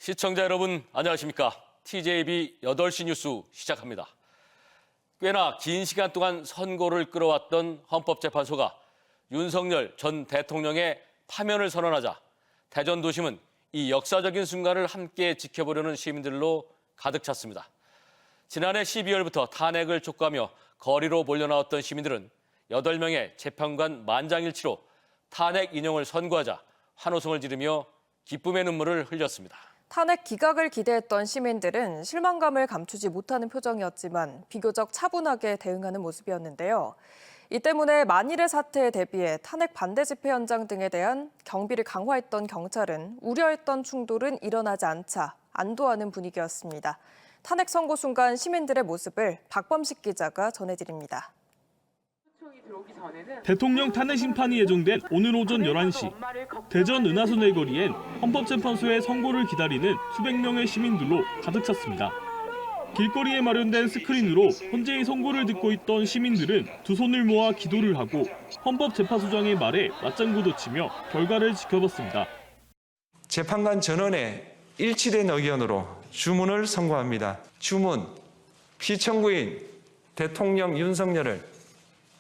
시청자 여러분 안녕하십니까? TJB 8시 뉴스 시작합니다. 꽤나 긴 시간 동안 선고를 끌어왔던 헌법재판소가 윤석열 전 대통령의 파면을 선언하자 대전 도심은 이 역사적인 순간을 함께 지켜보려는 시민들로 가득 찼습니다. 지난해 12월부터 탄핵을 촉구하며 거리로 몰려나왔던 시민들은 8명의 재판관 만장일치로 탄핵 인용을 선고하자 환호성을 지르며 기쁨의 눈물을 흘렸습니다. 탄핵 기각을 기대했던 시민들은 실망감을 감추지 못하는 표정이었지만 비교적 차분하게 대응하는 모습이었는데요. 이 때문에 만일의 사태에 대비해 탄핵 반대 집회 현장 등에 대한 경비를 강화했던 경찰은 우려했던 충돌은 일어나지 않자 안도하는 분위기였습니다. 탄핵 선고 순간 시민들의 모습을 박범식 기자가 전해드립니다. 대통령 탄핵 심판이 예정된 오늘 오전 11시, 대전 은하수내 거리엔 헌법재판소의 선고를 기다리는 수백 명의 시민들로 가득 찼습니다. 길거리에 마련된 스크린으로 헌재의 선고를 듣고 있던 시민들은 두 손을 모아 기도를 하고 헌법재판소장의 말에 맞장구도 치며 결과를 지켜봤습니다. 재판관 전원의 일치된 의견으로 주문을 선고합니다. 주문, 피청구인 대통령 윤석열을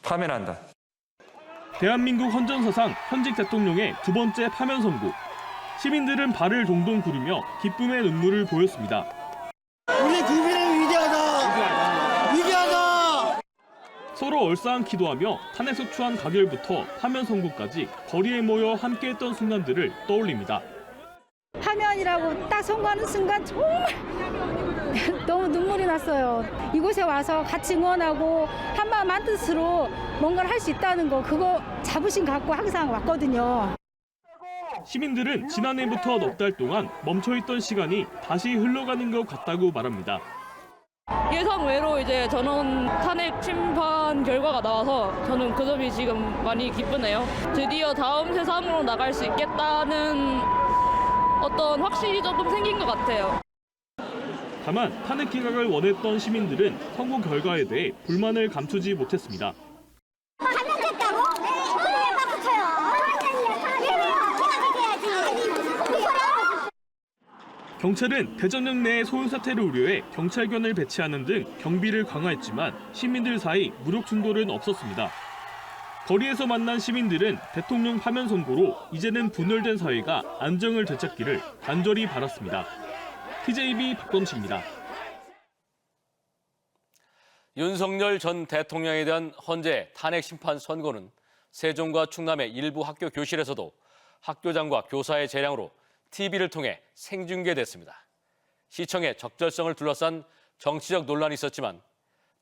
파면한다. 대한민국 헌정사상 현직 대통령의 두 번째 파면 선고. 시민들은 발을 동동 구르며 기쁨의 눈물을 보였습니다. 우리 국민은 위대하다! 위대하다! 서로 얼싸안 기도하며 탄핵 소추안 가결부터 파면 선고까지 거리에 모여 함께했던 순간들을 떠올립니다. 파면이라고 딱 선고하는 순간 정말 너무 눈물이 났어요. 이곳에 와서 같이 응원하고 한마음 한뜻으로 뭔가를 할 수 있다는 거 그거 자부심 갖고 항상 왔거든요. 시민들은 지난해부터 넉 달 동안 멈춰있던 시간이 다시 흘러가는 것 같다고 말합니다. 예상외로 이제 전원 탄핵 심판 결과가 나와서 저는 그 점이 지금 많이 기쁘네요. 드디어 다음 세상으로 나갈 수 있겠다는 어떤 확신이 조금 생긴 것 같아요. 다만 탄핵 기각을 원했던 시민들은 선고 결과에 대해 불만을 감추지 못했습니다. 경찰은 대전역 내의 소요 사태를 우려해 경찰견을 배치하는 등 경비를 강화했지만 시민들 사이 무력 충돌은 없었습니다. 거리에서 만난 시민들은 대통령 파면 선고로 이제는 분열된 사회가 안정을 되찾기를 간절히 바랐습니다. TJB 박범식입니다. 윤석열 전 대통령에 대한 헌재 탄핵 심판 선고는 세종과 충남의 일부 학교 교실에서도 학교장과 교사의 재량으로 TV를 통해 생중계됐습니다. 시청의 적절성을 둘러싼 정치적 논란이 있었지만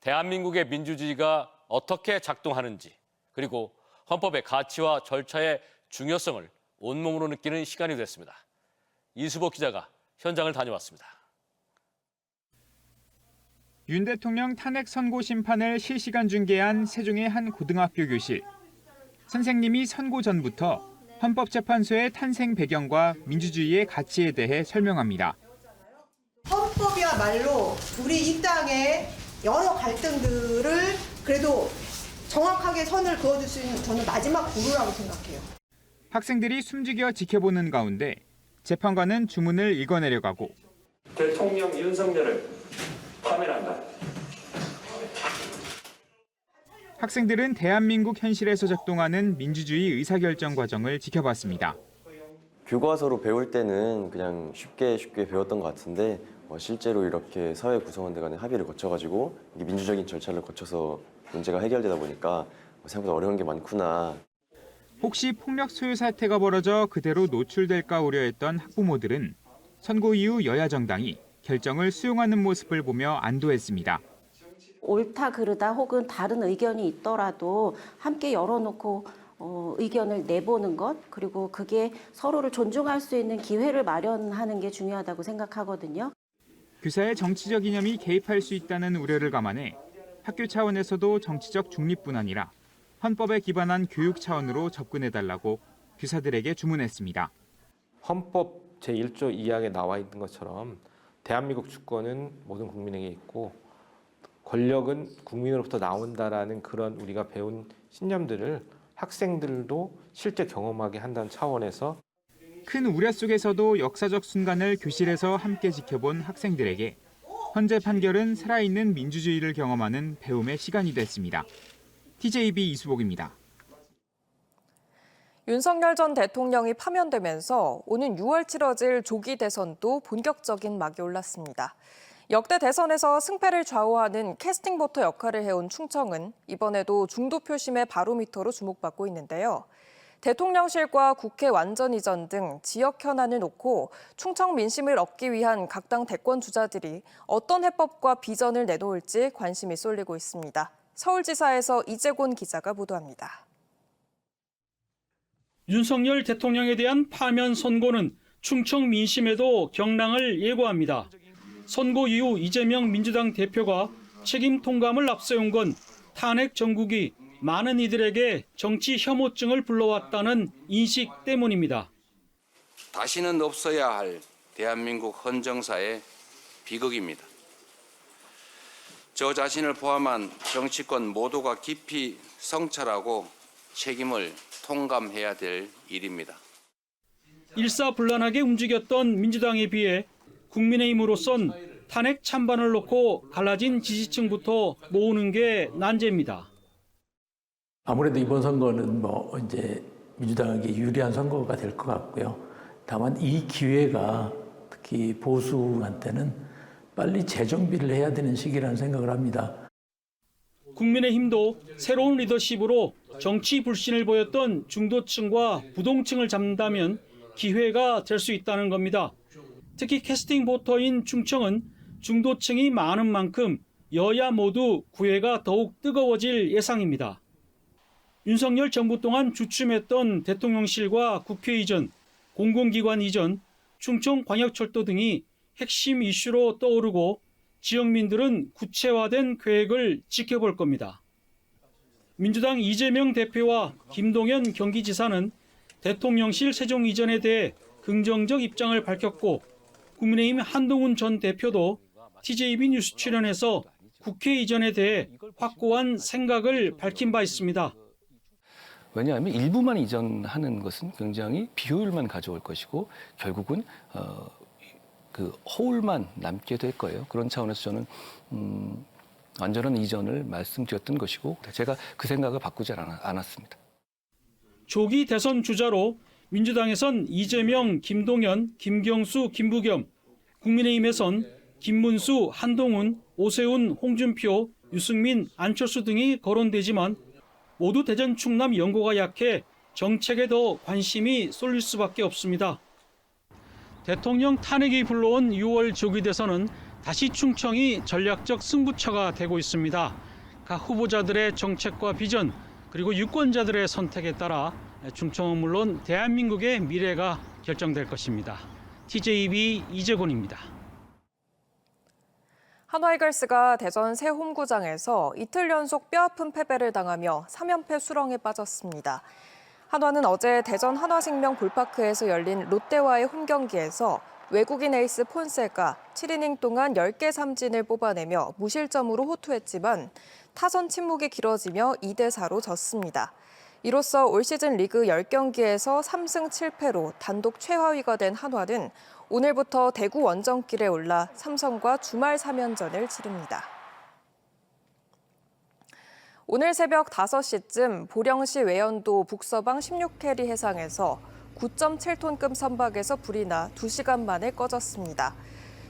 대한민국의 민주주의가 어떻게 작동하는지 그리고 헌법의 가치와 절차의 중요성을 온몸으로 느끼는 시간이 됐습니다. 이수복 기자가 현장을 다녀왔습니다. 윤 대통령 탄핵 선고 심판을 실시간 중계한 세종의 한 고등학교 교실. 선생님이 선고 전부터 헌법재판소의 탄생 배경과 민주주의의 가치에 대해 설명합니다. 헌법이야말로 우리 이 땅의 여러 갈등들을 그래도 정확하게 선을 그어줄 수 있는 저는 마지막 보루라고 생각해요. 학생들이 숨죽여 지켜보는 가운데 재판관은 주문을 읽어내려가고 대통령 윤석열을 파면한다. 학생들은 대한민국 현실에서 작동하는 민주주의 의사결정 과정을 지켜봤습니다. 교과서로 배울 때는 그냥 쉽게 배웠던 것 같은데 실제로 이렇게 사회 구성원들 간의 합의를 거쳐가지고 민주적인 절차를 거쳐서 문제가 해결되다 보니까 생각보다 어려운 게 많구나. 혹시 폭력 소요 사태가 벌어져 그대로 노출될까 우려했던 학부모들은 선고 이후 여야 정당이 결정을 수용하는 모습을 보며 안도했습니다. 옳다 그르다 혹은 다른 의견이 있더라도 함께 열어놓고 의견을 내보는 것 그리고 그게 서로를 존중할 수 있는 기회를 마련하는 게 중요하다고 생각하거든요. 교사의 정치적 이념이 개입할 수 있다는 우려를 감안해 학교 차원에서도 정치적 중립뿐 아니라 헌법에 기반한 교육 차원으로 접근해달라고 교사들에게 주문했습니다. 헌법 제1조 2항에 나와 있는 것처럼 대한민국 주권은 모든 국민에게 있고 권력은 국민으로부터 나온다라는 그런 우리가 배운 신념들을 학생들도 실제 경험하게 한다는 차원에서 큰 우려 속에서도 역사적 순간을 교실에서 함께 지켜본 학생들에게 헌재 판결은 살아있는 민주주의를 경험하는 배움의 시간이 됐습니다. TJB 이수복입니다. 윤석열 전 대통령이 파면되면서 오는 6월 치러질 조기 대선도 본격적인 막이 올랐습니다. 역대 대선에서 승패를 좌우하는 캐스팅 보터 역할을 해온 충청은 이번에도 중도 표심의 바로미터로 주목받고 있는데요. 대통령실과 국회 완전 이전 등 지역 현안을 놓고 충청 민심을 얻기 위한 각 당 대권 주자들이 어떤 해법과 비전을 내놓을지 관심이 쏠리고 있습니다. 서울지사에서 이재곤 기자가 보도합니다. 윤석열 대통령에 대한 파면 선고는 충청 민심에도 경랑을 예고합니다. 선고 이후 이재명 민주당 대표가 책임 통감을 앞세운 건 탄핵 정국이 많은 이들에게 정치 혐오증을 불러왔다는 인식 때문입니다. 다시는 없어야 할 대한민국 헌정사의 비극입니다. 저 자신을 포함한 정치권 모두가 깊이 성찰하고 책임을 통감해야 될 일입니다. 일사불란하게 움직였던 민주당에 비해 국민의힘으로선 탄핵 찬반을 놓고 갈라진 지지층부터 모으는 게 난제입니다. 아무래도 이번 선거는 이제 민주당에게 유리한 선거가 될 것 같고요. 다만 이 기회가 특히 보수한테는 빨리 재정비를 해야 되는 시기라는 생각을 합니다. 국민의힘도 새로운 리더십으로 정치 불신을 보였던 중도층과 부동층을 잡는다면 기회가 될 수 있다는 겁니다. 특히 캐스팅 보터인 충청은 중도층이 많은 만큼 여야 모두 구애가 더욱 뜨거워질 예상입니다. 윤석열 정부 동안 주춤했던 대통령실과 국회 이전, 공공기관 이전, 충청광역철도 등이 핵심 이슈로 떠오르고 지역민들은 구체화된 계획을 지켜볼 겁니다. 민주당 이재명 대표와 김동연 경기지사는 대통령실 세종 이전에 대해 긍정적 입장을 밝혔고 국민의힘 한동훈 전 대표도 TJB 뉴스 출연해서 국회 이전에 대해 확고한 생각을 밝힌 바 있습니다. 왜냐하면 일부만 이전하는 것은 굉장히 비효율만 가져올 것이고 결국은 그 허울만 남게 될 거예요. 그런 차원에서 저는 완전한 이전을 말씀드렸던 것이고 제가 그 생각을 바꾸지 않았습니다. 조기 대선 주자로 민주당에선 이재명, 김동연, 김경수, 김부겸, 국민의힘에선 김문수, 한동훈, 오세훈, 홍준표, 유승민, 안철수 등이 거론되지만 모두 대전, 충남 연고가 약해 정책에 더 관심이 쏠릴 수밖에 없습니다. 대통령 탄핵이 불러온 6월 조기 대선은 다시 충청이 전략적 승부처가 되고 있습니다. 각 후보자들의 정책과 비전 그리고 유권자들의 선택에 따라 충청은 물론 대한민국의 미래가 결정될 것입니다. TJB 이재곤입니다. 한화이글스가 대전 새 홈구장에서 이틀 연속 뼈아픈 패배를 당하며 3연패 수렁에 빠졌습니다. 한화는 어제 대전 한화생명 볼파크에서 열린 롯데와의 홈경기에서 외국인 에이스 폰세가 7이닝 동안 10개 삼진을 뽑아내며 무실점으로 호투했지만 타선 침묵이 길어지며 2대4로 졌습니다. 이로써 올 시즌 리그 10경기에서 3승 7패로 단독 최하위가 된 한화는 오늘부터 대구 원정길에 올라 삼성과 주말 3연전을 치릅니다. 오늘 새벽 5시쯤 보령시 외연도 북서방 16캐리 해상에서 9.7톤급 선박에서 불이 나 2시간 만에 꺼졌습니다.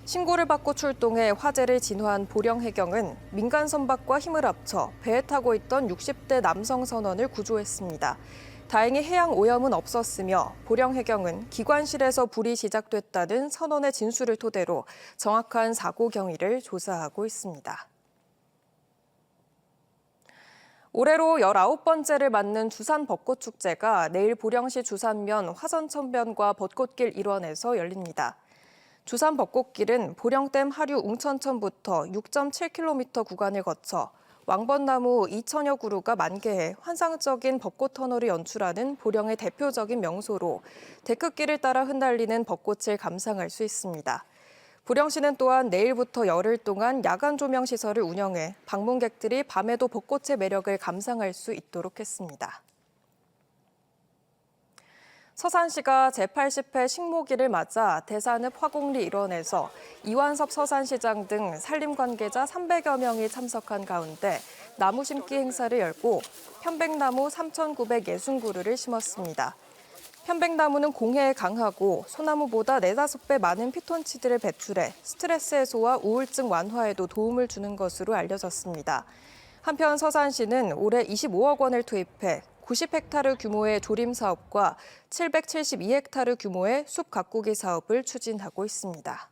신고를 받고 출동해 화재를 진화한 보령해경은 민간 선박과 힘을 합쳐 배에 타고 있던 60대 남성 선원을 구조했습니다. 다행히 해양 오염은 없었으며 보령해경은 기관실에서 불이 시작됐다는 선원의 진술을 토대로 정확한 사고 경위를 조사하고 있습니다. 올해로 19번째를 맞는 주산 벚꽃축제가 내일 보령시 주산면 화전천변과 벚꽃길 일원에서 열립니다. 주산 벚꽃길은 보령댐 하류 웅천천부터 6.7km 구간을 거쳐 왕벚나무 2천여 그루가 만개해 환상적인 벚꽃 터널을 연출하는 보령의 대표적인 명소로 데크길을 따라 흩날리는 벚꽃을 감상할 수 있습니다. 보령시는 또한 내일부터 열흘 동안 야간 조명 시설을 운영해 방문객들이 밤에도 벚꽃의 매력을 감상할 수 있도록 했습니다. 서산시가 제80회 식목일을 맞아 대산읍 화곡리 일원에서 이완섭 서산시장 등 산림 관계자 300여 명이 참석한 가운데 나무 심기 행사를 열고 편백나무 3,960그루를 심었습니다. 편백나무는 공해에 강하고 소나무보다 4-5배 많은 피톤치드를 배출해 스트레스 해소와 우울증 완화에도 도움을 주는 것으로 알려졌습니다. 한편 서산시는 올해 25억 원을 투입해 90헥타르 규모의 조림 사업과 772헥타르 규모의 숲 가꾸기 사업을 추진하고 있습니다.